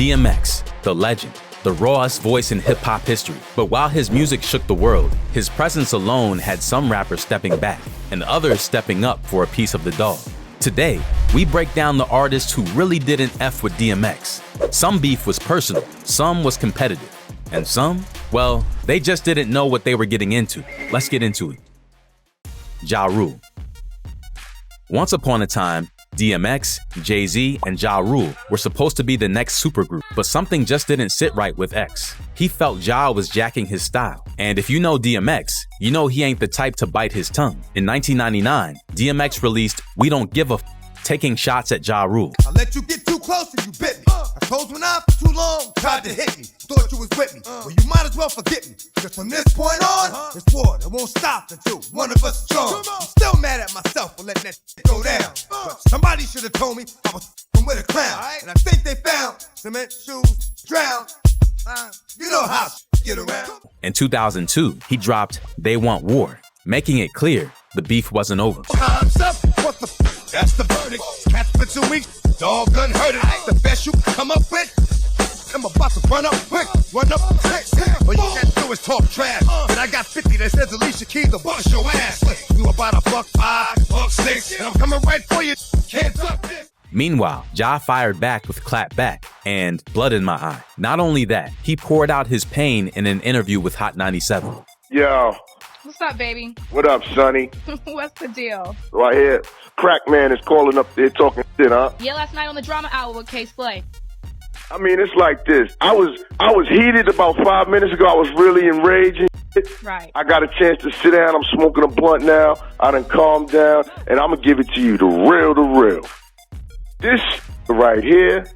DMX, the legend, the rawest voice in hip-hop history. But while his music shook the world, his presence alone had some rappers stepping back and others stepping up for a piece of the dog. Today, we break down the artists who really didn't F with DMX. Some beef was personal, some was competitive, and some, well, they just didn't know what they were getting into. Let's get into it. Ja Rule. Once upon a time, DMX, Jay-Z, and Ja Rule were supposed to be the next supergroup, but something just didn't sit right with X. He felt Ja was jacking his style. And if you know DMX, you know he ain't the type to bite his tongue. In 1999, DMX released We Don't Give a F***, taking shots at Ja Rule. I let you get too close and you bit me. I closed one eye for too long, tried to hit me. Thought you was with me. Well, you might as well forget me. Cause from this point on, it's war that won't stop until one of us is gone. I'm still mad at myself for letting that shit go down. But somebody should have told me I was from with a clown. And I think they found cement shoes, drowned. You know how get around. In 2002, he dropped They Want War, making it clear the beef wasn't over. Time's up. What the f? That's the verdict. Cats for 2 weeks. Dog gun hurt it. The best you can come up with. I'm about to run up quick. Run up quick. All you can't do is talk trash. And I got 50 that says Alicia Keys to bust your ass. You about $1.05, $1.06. And I'm coming right for you. Can't duck this. Meanwhile, Ja fired back with Clap Back and Blood in My Eye. Not only that, he poured out his pain in an interview with Hot 97. Yo. What's up, baby? What up, Sonny? What's the deal? Right here, Crack Man is calling up there talking shit, huh? Yeah, last night on the Drama Hour with K Slay. I mean, it's like this. I was heated about 5 minutes ago. I was really enraged and shit. Right. I got a chance to sit down. I'm smoking a blunt now. I done calmed down, and I'm gonna give it to you, the real. This right here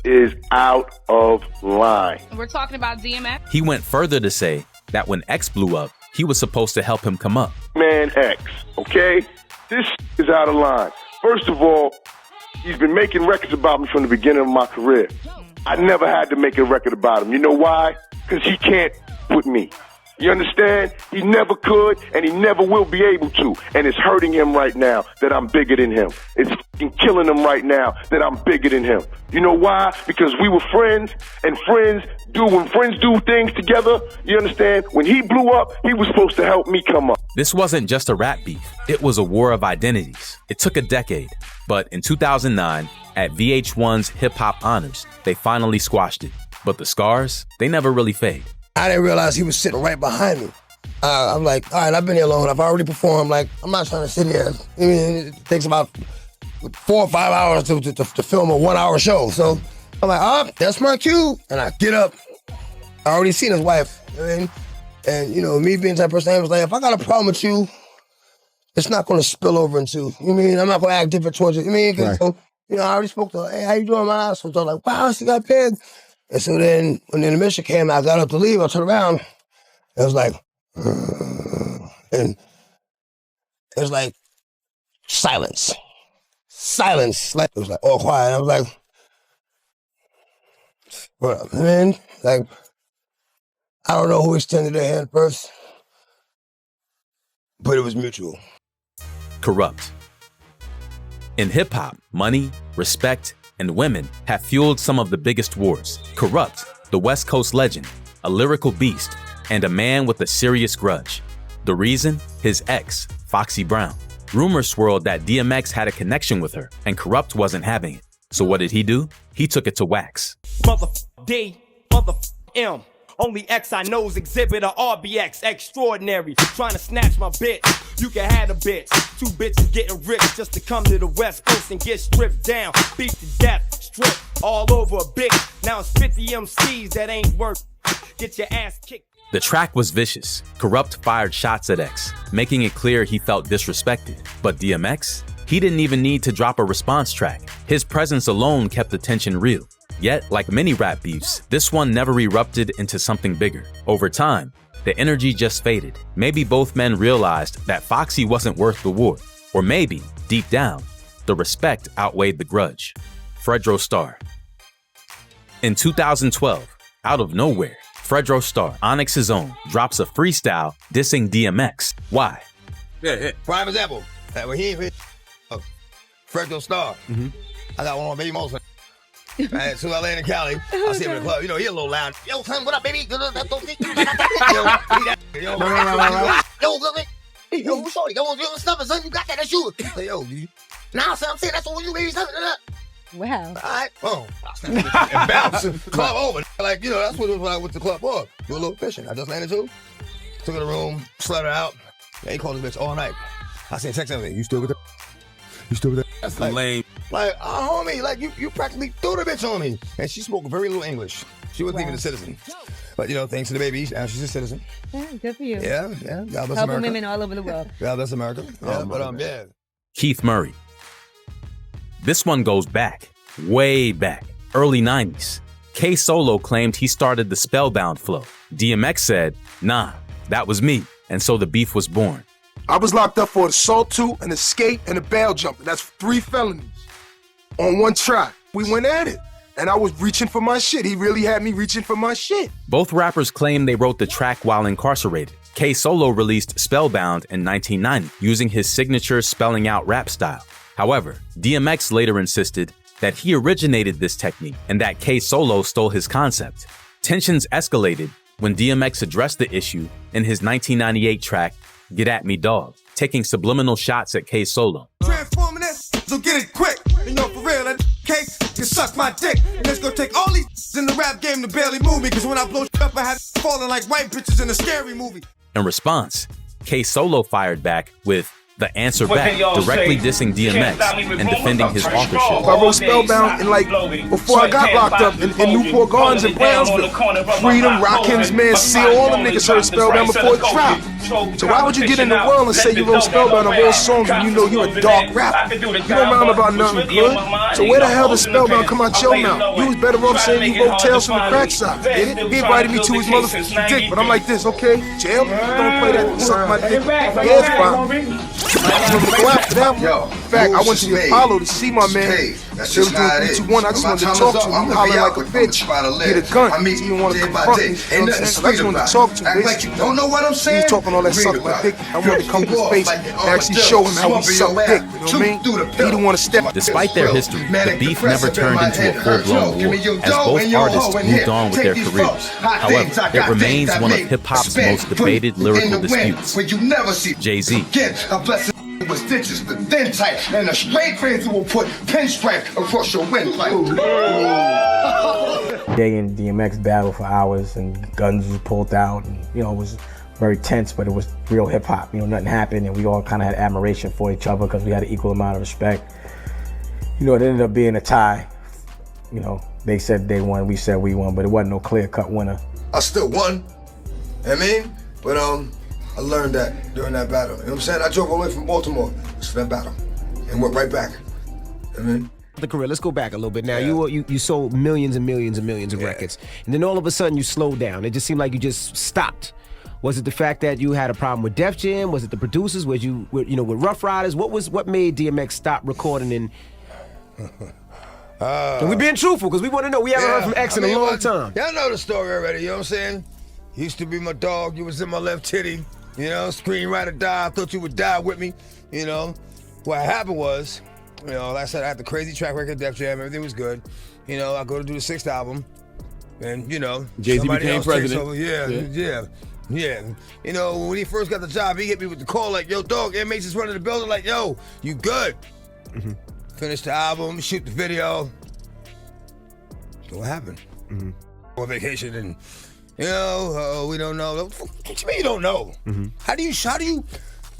is out of line. We're talking about DMX. He went further to say that when X blew up, he was supposed to help him come up. Man X, okay? This is out of line. First of all, he's been making records about me from the beginning of my career. I never had to make a record about him. You know why? Because he can't with me. You understand? He never could, and he never will be able to. And it's hurting him right now that I'm bigger than him. It's fucking killing him right now that I'm bigger than him. You know why? Because we were friends, and when friends do things together, you understand? When he blew up, he was supposed to help me come up. This wasn't just a rap beef. It was a war of identities. It took a decade. But in 2009, at VH1's Hip Hop Honors, they finally squashed it. But the scars, they never really fade. I didn't realize he was sitting right behind me. I'm like, all right, I've been here long enough. I already performed. Like, I'm not trying to sit here. I mean, it takes about 4 or 5 hours to film a 1 hour show. So I'm like, that's my cue. And I get up. I already seen his wife. You know what I mean? And, you know, me being that person, I was like, if I got a problem with you, it's not going to spill over into, you mean, I'm not going to act different towards you. You mean, right. So, you know, I already spoke to her, hey, how you doing, my ass? So I was like, wow, she got paid. And so then, when the intermission came, I got up to leave, I turned around, it was like, and it was like, silence. Like, it was like, all quiet. And I was like, what up, man? Like, I don't know who extended their hand first, but it was mutual. Kurupt. In hip-hop, money, respect, and women have fueled some of the biggest wars. Kurupt, the West Coast legend, a lyrical beast, and a man with a serious grudge. The reason? His ex, Foxy Brown. Rumors swirled that DMX had a connection with her, and Kurupt wasn't having it. So what did he do? He took it to wax. D, M. Only X I know's exhibit a RBX extraordinary. Trying to snatch my bitch. You can have a bitch. 2 bitches getting rich just to come to the West Coast and get stripped down. Beat to death, stripped all over a bitch. Now it's 50 MCs that ain't worth. Get your ass kicked. The track was vicious. Kurupt fired shots at X, making it clear he felt disrespected. But DMX? He didn't even need to drop a response track. His presence alone kept the tension real. Yet, like many rap beefs, this one never erupted into something bigger. Over time, the energy just faded. Maybe both men realized that Foxy wasn't worth the war. Or maybe, deep down, the respect outweighed the grudge. Frederic Star. In 2012, out of nowhere, Frederic Star, Onyx's own, drops a freestyle dissing DMX. Why? Yeah. Prime example. When he Frederic Star. I got one on Baby Mosa. Right, so I land in Cali. I see him in the club. You know, he a little loud. Yo, son, what up, baby? Yo, shorty, yo, stuff, son, you got that? That's you. I say, yo, nah, son, I'm saying that's all you, baby. Wow. All right, boom. And bounce the club over. Like, you know, that's what it was when I went to the club for. Do a little fishing. I just landed too. Took her to the room, slept her out. Yeah, he called this bitch all night. I said, text everything. You still with her? You still with her? That's like, lame. Like, oh, homie, like, you practically threw the bitch on me. And she spoke very little English. She wasn't even a citizen. But, you know, thanks to the baby, now she's a citizen. Yeah, good for you. Yeah. God bless Helping America. women all over the world. God bless America. Yeah, but, yeah. Keith Murray. This one goes back, way back, early 90s. K Solo claimed he started the Spellbound flow. DMX said, nah, that was me. And so the beef was born. I was locked up for assault 2, an escape, and a bail jumping. That's 3 felonies on one track. We went at it, and I was reaching for my shit. He really had me reaching for my shit. Both rappers claim they wrote the track while incarcerated. K Solo released Spellbound in 1990 using his signature spelling out rap style. However, DMX later insisted that he originated this technique and that K Solo stole his concept. Tensions escalated when DMX addressed the issue in his 1998 track, Get At Me Dog, taking subliminal shots at K Solo. Transforming this, so get it quick. You know, for real, that cake can suck my dick. And it's gonna take all these in the rap game to barely move me. Cause when I blow up, I had falling like white bitches in a scary movie. In response, K Solo fired back with The Answer Back, directly dissing DMX and defending his authorship. I wrote Spellbound in before I got locked up in Newport Gardens in Brownsville. Freedom, Rockins, Man, Seal, all them niggas heard Spellbound before it dropped. So why would you get in the world and say you wrote Spellbound of all songs and you know you're a dark rapper? You don't round about nothing good. So where the hell does Spellbound come out your mouth? You was better off saying you wrote Tales from the Crack Side. He invited me to his motherfucking dick, but I'm like this, okay? Jail? Don't play that, suck my dick. Yeah, it's fine. I wanted to go after that one. Yo, in fact, I went to the Apollo to see my man. That's They was just doing how it is. 3-2-1. I just wanted to talk to him. He hollering like a bitch. Get a gun. He didn't want to confront me. You know what I'm saying? So I just wanted to talk to him. Like you don't know what I'm He saying? was talking all that suck my dick. I wanted to come to his face and actually show him how we suck dick. You know what I mean? He didn't want to step. Despite their history, the beef never turned into a full-blown war, as both artists moved on with their careers. However, it remains one of hip-hop's most debated lyrical disputes. Jay-Z. With stitches, but then tight, and a straight crazy will put pinstripe across your windpipe. Day in DMX battle for hours, and guns was pulled out, and it was very tense, but it was real hip hop. Nothing happened, and we all kind of had admiration for each other because we had an equal amount of respect. It ended up being a tie. They said they won, we said we won, but it wasn't no clear-cut winner. I still won. I mean, but I learned that during that battle. You know what I'm saying? I drove away from Baltimore just for that battle and went right back. I mean, the career. Let's go back a little bit now. Yeah. You sold millions and millions and millions of records, and then all of a sudden you slowed down. It just seemed like you just stopped. Was it the fact that you had a problem with Def Jam? Was it the producers? Was you with Rough Riders? What made DMX stop recording? And we're being truthful because we want to know. We haven't heard from X in a long time. Y'all know the story already. You know what I'm saying? You used to be my dog. You was in my left titty. Scream, ride or die. I thought you would die with me. What happened was, like I said, I had the crazy track record, Def Jam, everything was good. I go to do the 6th album, and Jay-Z became president. Over. Yeah. When he first got the job, he hit me with the call like, yo, dog, MH is running the building, like, yo, you good? Mm-hmm. Finish the album, shoot the video. So what happened? Mm-hmm. On vacation and. We don't know. What you mean you don't know? Mm-hmm. How do you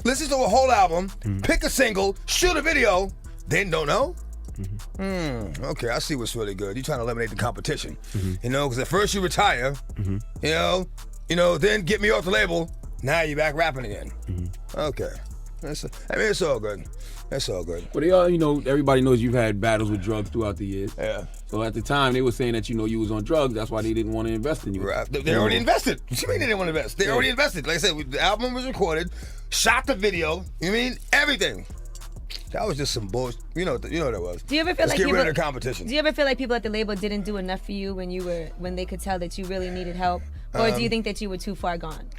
listen to a whole album, pick a single, shoot a video, then don't know? Mm-hmm. Okay, I see what's really good. You're trying to eliminate the competition. Mm-hmm. Because at first you retire, then get me off the label, now you're back rapping again. Mm-hmm. Okay. It's all good. That's all good. But everybody knows you've had battles with drugs throughout the years. Yeah. So at the time, they were saying that, you was on drugs. That's why they didn't want to invest in you. Right. They already invested. What you mean they didn't want to invest? They already invested. Like I said, the album was recorded, shot the video, everything. That was just some bullshit. You know what that was. Do you ever feel Let's like get rid of the competition. Do you ever feel like people at the label didn't do enough for you when they could tell that you really needed help? Or do you think that you were too far gone?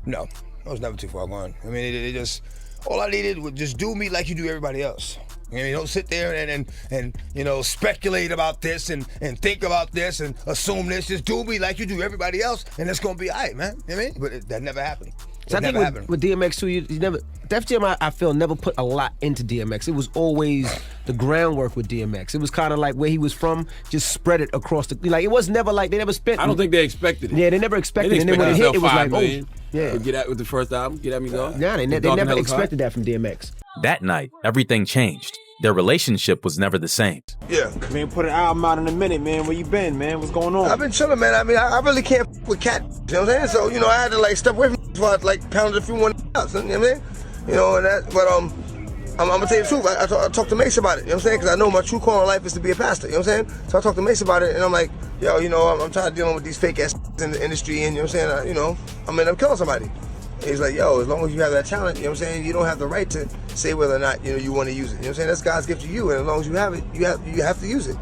No, I was never too far gone. They just... All I needed was just do me like you do everybody else. And you don't sit there and you know, speculate about this and think about this and assume this. Just do me like you do everybody else, and it's gonna be all right, man. You know what I mean? But that never happened. So I think with DMX too, you never, Def Jam, I feel, never put a lot into DMX. It was always the groundwork with DMX. It was kind of like where he was from, just spread it across the, like it was never like, they never spent. I don't think they expected it. Yeah, they never expected it. And then when it hit, it was like, million. Oh, yeah. Get At with the first album, Get At Me Go. Nah, they never expected that from DMX. That night, everything changed. Their relationship was never the same. Yeah. Man, put an album out in a minute, man. Where you been, man? What's going on? I've been chilling, man. I mean, I really can't with cat. You know what I'm saying? So, you know, I had to like step away from before I like pounded a few more else. You know what I mean? You know, and that, but I'm gonna tell you the truth. I talked to Mace about it. You know what I'm saying? Because I know my true call in life is to be a pastor. You know what I'm saying? So I talked to Mace about it, and I'm like, yo, you know, I'm tired of dealing with these fake ass in the industry, and you know what I'm saying? You know, I'm gonna end up killing somebody. And he's like, yo, as long as you have that talent, you know what I'm saying? You don't have the right to say whether or not, you know, you want to use it. You know what I'm saying? That's God's gift to you, and as long as you have it, you have to use it.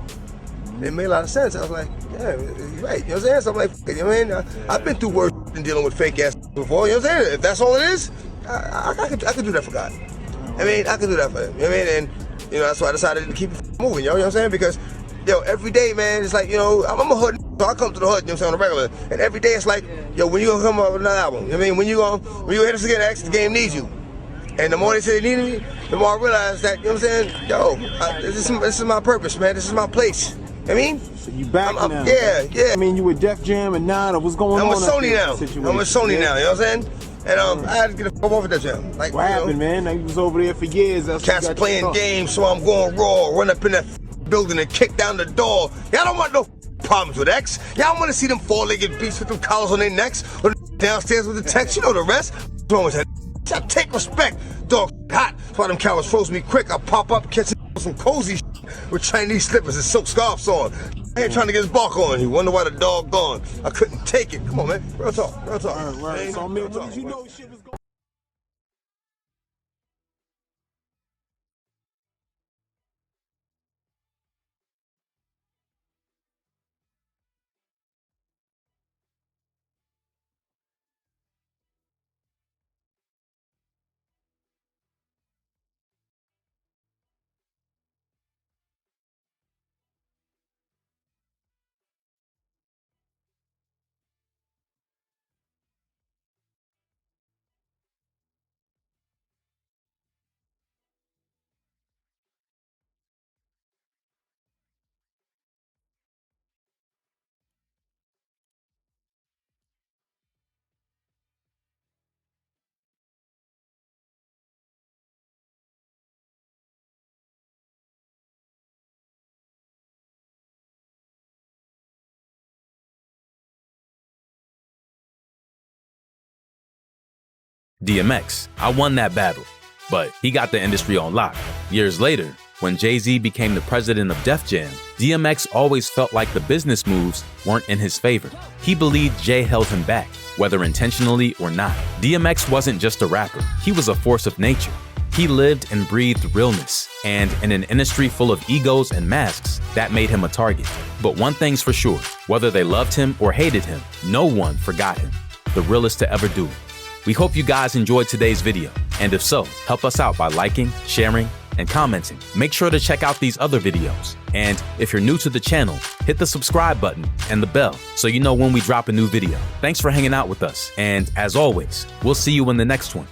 And it made a lot of sense. I was like, yeah, you're right. You know what I'm saying? So I'm like, you know what I mean? I've been through worse than dealing with fake ass before. You know what I'm saying? If that's all it is, I could do that for God. I mean, I could do that for him. You know what I mean? And, you know, that's why I decided to keep it moving, yo. You know what I'm saying? Because, yo, every day, man, it's like, you know, I'm a hood, so I come to the hood, you know what I'm saying, on a regular. And every day it's like, yo, when you gonna come up with another album? You know what I mean? When you hit us again, X, the game needs you. And the more they say they needed me, the more I realized that, you know what I'm saying? Yo, this is my purpose, man. This is my place. You know what I mean? So you back now? Yeah. I mean, you with Def Jam and now, what's going on? I'm with Sony now. I'm with Sony now, you know what I'm saying? And I had to get a fuck off of Def Jam. Like, what happened, man? Like, you was over there for years. Cats playing games, so I'm going raw, run up in that building and kick down the door. Y'all don't want no problems with X. Y'all want to see them four-legged beasts with them collars on their necks or downstairs with the text. You know the rest. What's wrong with that? Y'all take respect. Dog hot. That's why them cowards froze me quick. I pop up, catch some cozy with Chinese slippers and silk scarves on. I ain't trying to get his bark on. You wonder why the dog gone. I couldn't take it. Come on, man. Real talk. Real talk. Right. So, man, when did you know shit was going? DMX, I won that battle, but he got the industry on lock. Years later, when Jay-Z became the president of Def Jam, DMX always felt like the business moves weren't in his favor. He believed Jay held him back, whether intentionally or not. DMX wasn't just a rapper, he was a force of nature. He lived and breathed realness, and in an industry full of egos and masks, that made him a target. But one thing's for sure, whether they loved him or hated him, no one forgot him. The realest to ever do it. We hope you guys enjoyed today's video, and if so, help us out by liking, sharing, and commenting. Make sure to check out these other videos. And if you're new to the channel, hit the subscribe button and the bell so you know when we drop a new video. Thanks for hanging out with us, and as always, we'll see you in the next one.